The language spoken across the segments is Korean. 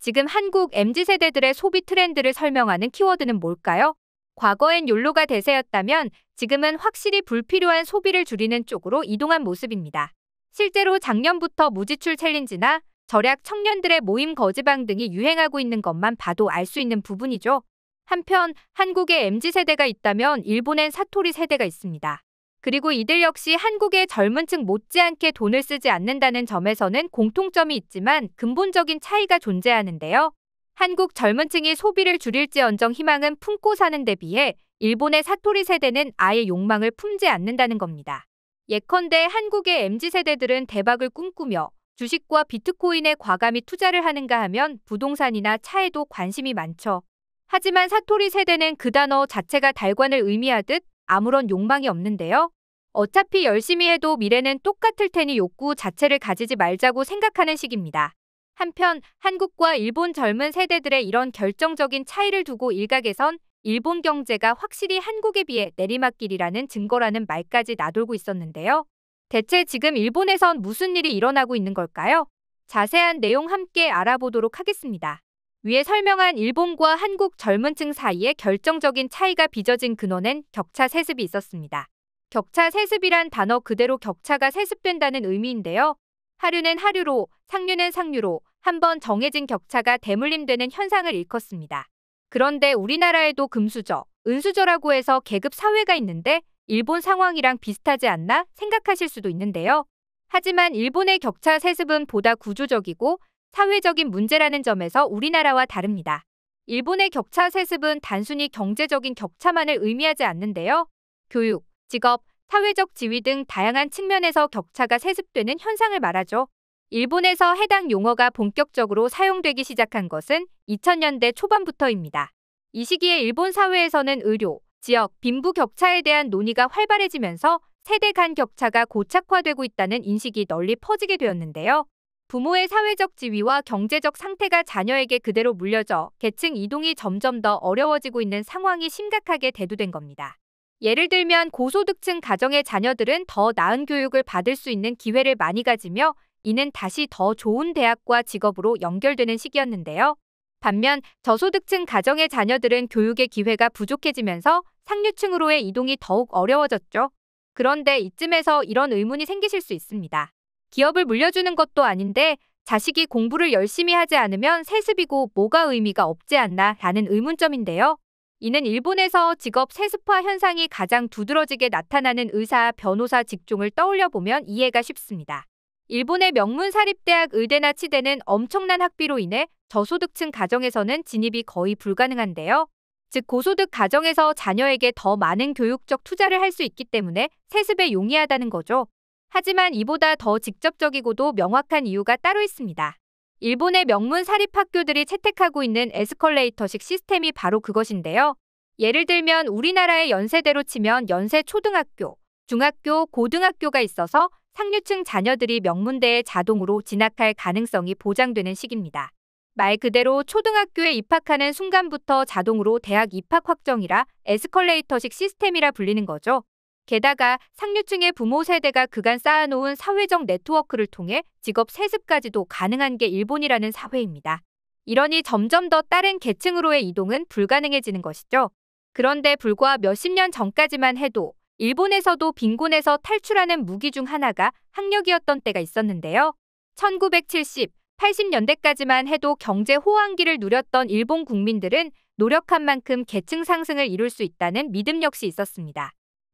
지금 한국 MZ세대들의 소비 트렌드를 설명하는 키워드는 뭘까요? 과거엔 욜로가 대세였다면 지금은 확실히 불필요한 소비를 줄이는 쪽으로 이동한 모습입니다. 실제로 작년부터 무지출 챌린지나 절약 청년들의 모임 거지방 등이 유행하고 있는 것만 봐도 알 수 있는 부분이죠. 한편 한국에 MZ세대가 있다면 일본엔 사토리 세대가 있습니다. 그리고 이들 역시 한국의 젊은 층 못지않게 돈을 쓰지 않는다는 점에서는 공통점이 있지만 근본적인 차이가 존재하는데요. 한국 젊은 층이 소비를 줄일지언정 희망은 품고 사는 데 비해 일본의 사토리 세대는 아예 욕망을 품지 않는다는 겁니다. 예컨대 한국의 MZ세대들은 대박을 꿈꾸며 주식과 비트코인에 과감히 투자를 하는가 하면 부동산이나 차에도 관심이 많죠. 하지만 사토리 세대는 그 단어 자체가 달관을 의미하듯 아무런 욕망이 없는데요. 어차피 열심히 해도 미래는 똑같을 테니 욕구 자체를 가지지 말자고 생각하는 식입니다. 한편 한국과 일본 젊은 세대들의 이런 결정적인 차이를 두고 일각에선 일본 경제가 확실히 한국에 비해 내리막길이라는 증거라는 말까지 나돌고 있었는데요. 대체 지금 일본에선 무슨 일이 일어나고 있는 걸까요? 자세한 내용 함께 알아보도록 하겠습니다. 위에 설명한 일본과 한국 젊은 층 사이에 결정적인 차이가 빚어진 근원엔 격차 세습이 있었습니다. 격차 세습이란 단어 그대로 격차가 세습된다는 의미인데요. 하류는 하류로, 상류는 상류로 한번 정해진 격차가 대물림되는 현상을 일컫습니다. 그런데 우리나라에도 금수저, 은수저라고 해서 계급 사회가 있는데 일본 상황이랑 비슷하지 않나 생각하실 수도 있는데요. 하지만 일본의 격차 세습은 보다 구조적이고 사회적인 문제라는 점에서 우리나라와 다릅니다. 일본의 격차 세습은 단순히 경제적인 격차만을 의미하지 않는데요. 교육, 직업, 사회적 지위 등 다양한 측면에서 격차가 세습되는 현상을 말하죠. 일본에서 해당 용어가 본격적으로 사용되기 시작한 것은 2000년대 초반부터입니다. 이 시기에 일본 사회에서는 의료, 지역, 빈부 격차에 대한 논의가 활발해지면서 세대 간 격차가 고착화되고 있다는 인식이 널리 퍼지게 되었는데요. 부모의 사회적 지위와 경제적 상태가 자녀에게 그대로 물려져 계층 이동이 점점 더 어려워지고 있는 상황이 심각하게 대두된 겁니다. 예를 들면 고소득층 가정의 자녀들은 더 나은 교육을 받을 수 있는 기회를 많이 가지며 이는 다시 더 좋은 대학과 직업으로 연결되는 시기였는데요. 반면 저소득층 가정의 자녀들은 교육의 기회가 부족해지면서 상류층으로의 이동이 더욱 어려워졌죠. 그런데 이쯤에서 이런 의문이 생기실 수 있습니다. 기업을 물려주는 것도 아닌데 자식이 공부를 열심히 하지 않으면 세습이고 뭐가 의미가 없지 않나 라는 의문점인데요. 이는 일본에서 직업 세습화 현상이 가장 두드러지게 나타나는 의사, 변호사 직종을 떠올려보면 이해가 쉽습니다. 일본의 명문 사립대학 의대나 치대는 엄청난 학비로 인해 저소득층 가정에서는 진입이 거의 불가능한데요. 즉 고소득 가정에서 자녀에게 더 많은 교육적 투자를 할 수 있기 때문에 세습에 용이하다는 거죠. 하지만 이보다 더 직접적이고도 명확한 이유가 따로 있습니다. 일본의 명문 사립학교들이 채택하고 있는 에스컬레이터식 시스템이 바로 그것인데요. 예를 들면 우리나라의 연세대로 치면 연세 초등학교, 중학교, 고등학교가 있어서 상류층 자녀들이 명문대에 자동으로 진학할 가능성이 보장되는 식입니다. 말 그대로 초등학교에 입학하는 순간부터 자동으로 대학 입학 확정이라 에스컬레이터식 시스템이라 불리는 거죠. 게다가 상류층의 부모 세대가 그간 쌓아놓은 사회적 네트워크를 통해 직업 세습까지도 가능한 게 일본이라는 사회입니다. 이러니 점점 더 다른 계층으로의 이동은 불가능해지는 것이죠. 그런데 불과 몇십 년 전까지만 해도 일본에서도 빈곤에서 탈출하는 무기 중 하나가 학력이었던 때가 있었는데요. 1970, 80년대까지만 해도 경제 호황기를 누렸던 일본 국민들은 노력한 만큼 계층 상승을 이룰 수 있다는 믿음 역시 있었습니다.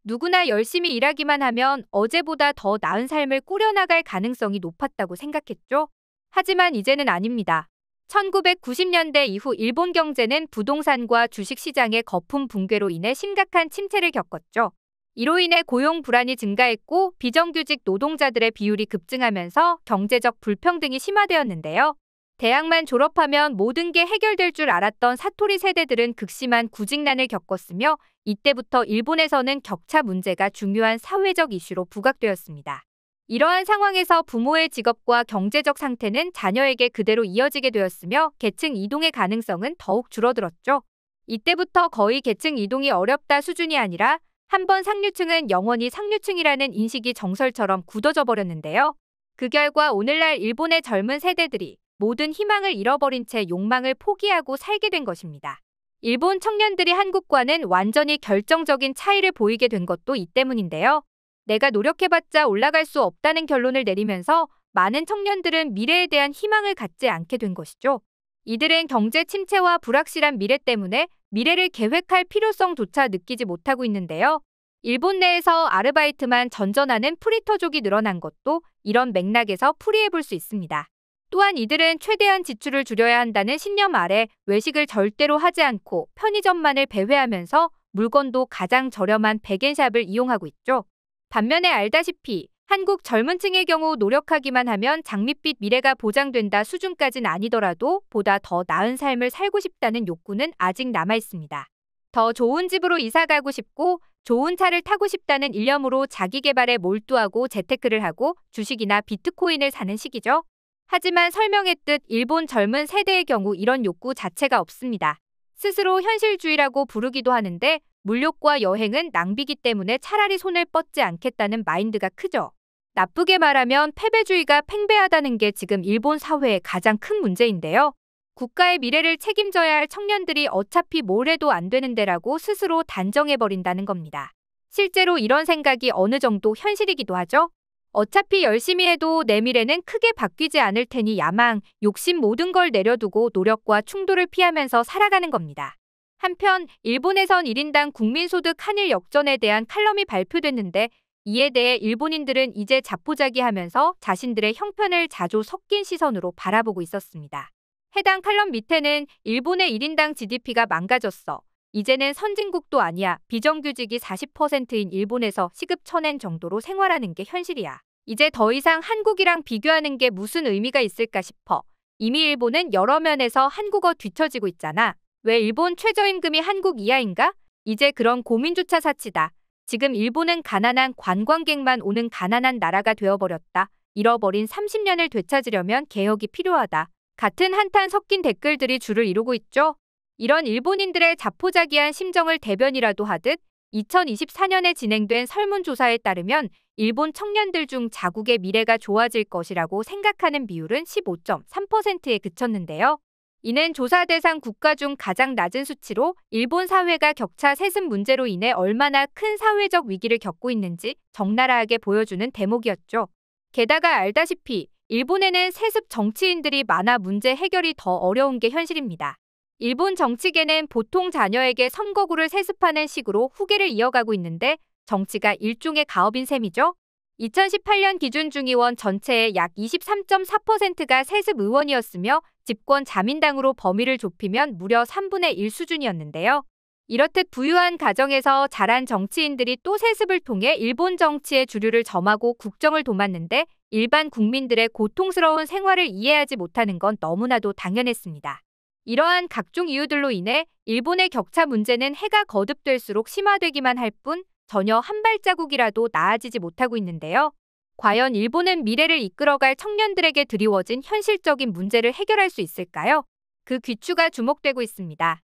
누구나 열심히 일하기만 하면 어제보다 더 나은 삶을 꾸려나갈 가능성이 높았다고 생각했죠. 하지만 이제는 아닙니다. 1990년대 이후 일본 경제는 부동산과 주식시장의 거품 붕괴로 인해 심각한 침체를 겪었죠. 이로 인해 고용 불안이 증가했고 비정규직 노동자들의 비율이 급증하면서 경제적 불평등이 심화되었는데요. 대학만 졸업하면 모든 게 해결될 줄 알았던 사토리 세대들은 극심한 구직난을 겪었으며 이때부터 일본에서는 격차 문제가 중요한 사회적 이슈로 부각되었습니다. 이러한 상황에서 부모의 직업과 경제적 상태는 자녀에게 그대로 이어지게 되었으며 계층 이동의 가능성은 더욱 줄어들었죠. 이때부터 거의 계층 이동이 어렵다 수준이 아니라 한번 상류층은 영원히 상류층이라는 인식이 정설처럼 굳어져 버렸는데요. 그 결과 오늘날 일본의 젊은 세대들이 모든 희망을 잃어버린 채 욕망을 포기하고 살게 된 것입니다. 일본 청년들이 한국과는 완전히 결정적인 차이를 보이게 된 것도 이 때문인데요. 내가 노력해봤자 올라갈 수 없다는 결론을 내리면서 많은 청년들은 미래에 대한 희망을 갖지 않게 된 것이죠. 이들은 경제 침체와 불확실한 미래 때문에 미래를 계획할 필요성조차 느끼지 못하고 있는데요. 일본 내에서 아르바이트만 전전하는 프리터족이 늘어난 것도 이런 맥락에서 풀이해 볼 수 있습니다. 또한 이들은 최대한 지출을 줄여야 한다는 신념 아래 외식을 절대로 하지 않고 편의점만을 배회하면서 물건도 가장 저렴한 백엔샵을 이용하고 있죠. 반면에 알다시피 한국 젊은 층의 경우 노력하기만 하면 장밋빛 미래가 보장된다 수준까진 아니더라도 보다 더 나은 삶을 살고 싶다는 욕구는 아직 남아 있습니다. 더 좋은 집으로 이사 가고 싶고 좋은 차를 타고 싶다는 일념으로 자기 개발에 몰두하고 재테크를 하고 주식이나 비트코인을 사는 시기죠. 하지만 설명했듯 일본 젊은 세대의 경우 이런 욕구 자체가 없습니다. 스스로 현실주의라고 부르기도 하는데 물욕과 여행은 낭비기 때문에 차라리 손을 뻗지 않겠다는 마인드가 크죠. 나쁘게 말하면 패배주의가 팽배하다는 게 지금 일본 사회의 가장 큰 문제인데요. 국가의 미래를 책임져야 할 청년들이 어차피 뭘 해도 안 되는 데라고 스스로 단정해버린다는 겁니다. 실제로 이런 생각이 어느 정도 현실이기도 하죠. 어차피 열심히 해도 내 미래는 크게 바뀌지 않을 테니 야망, 욕심 모든 걸 내려두고 노력과 충돌을 피하면서 살아가는 겁니다. 한편 일본에선 1인당 국민소득 한일 역전에 대한 칼럼이 발표됐는데 이에 대해 일본인들은 이제 자포자기하면서 자신들의 형편을 자주 섞인 시선으로 바라보고 있었습니다. 해당 칼럼 밑에는 일본의 1인당 GDP가 망가졌어. 이제는 선진국도 아니야. 비정규직이 40%인 일본에서 시급 1000엔 정도로 생활하는 게 현실이야. 이제 더 이상 한국이랑 비교하는 게 무슨 의미가 있을까 싶어. 이미 일본은 여러 면에서 한국어 뒤처지고 있잖아. 왜 일본 최저임금이 한국 이하인가? 이제 그런 고민조차 사치다. 지금 일본은 가난한 관광객만 오는 가난한 나라가 되어버렸다. 잃어버린 30년을 되찾으려면 개혁이 필요하다. 같은 한탄 섞인 댓글들이 줄을 이루고 있죠. 이런 일본인들의 자포자기한 심정을 대변이라도 하듯 2024년에 진행된 설문조사에 따르면 일본 청년들 중 자국의 미래가 좋아질 것이라고 생각하는 비율은 15.3%에 그쳤는데요. 이는 조사 대상 국가 중 가장 낮은 수치로 일본 사회가 격차 세습 문제로 인해 얼마나 큰 사회적 위기를 겪고 있는지 적나라하게 보여주는 대목이었죠. 게다가 알다시피 일본에는 세습 정치인들이 많아 문제 해결이 더 어려운 게 현실입니다. 일본 정치계는 보통 자녀에게 선거구를 세습하는 식으로 후계를 이어가고 있는데 정치가 일종의 가업인 셈이죠. 2018년 기준 중의원 전체의 약 23.4%가 세습 의원이었으며 집권 자민당으로 범위를 좁히면 무려 3분의 1 수준이었는데요. 이렇듯 부유한 가정에서 자란 정치인들이 또 세습을 통해 일본 정치의 주류를 점하고 국정을 도맡는데 일반 국민들의 고통스러운 생활을 이해하지 못하는 건 너무나도 당연했습니다. 이러한 각종 이유들로 인해 일본의 격차 문제는 해가 거듭될수록 심화되기만 할 뿐 전혀 한 발자국이라도 나아지지 못하고 있는데요. 과연 일본은 미래를 이끌어갈 청년들에게 드리워진 현실적인 문제를 해결할 수 있을까요? 그 귀추가 주목되고 있습니다.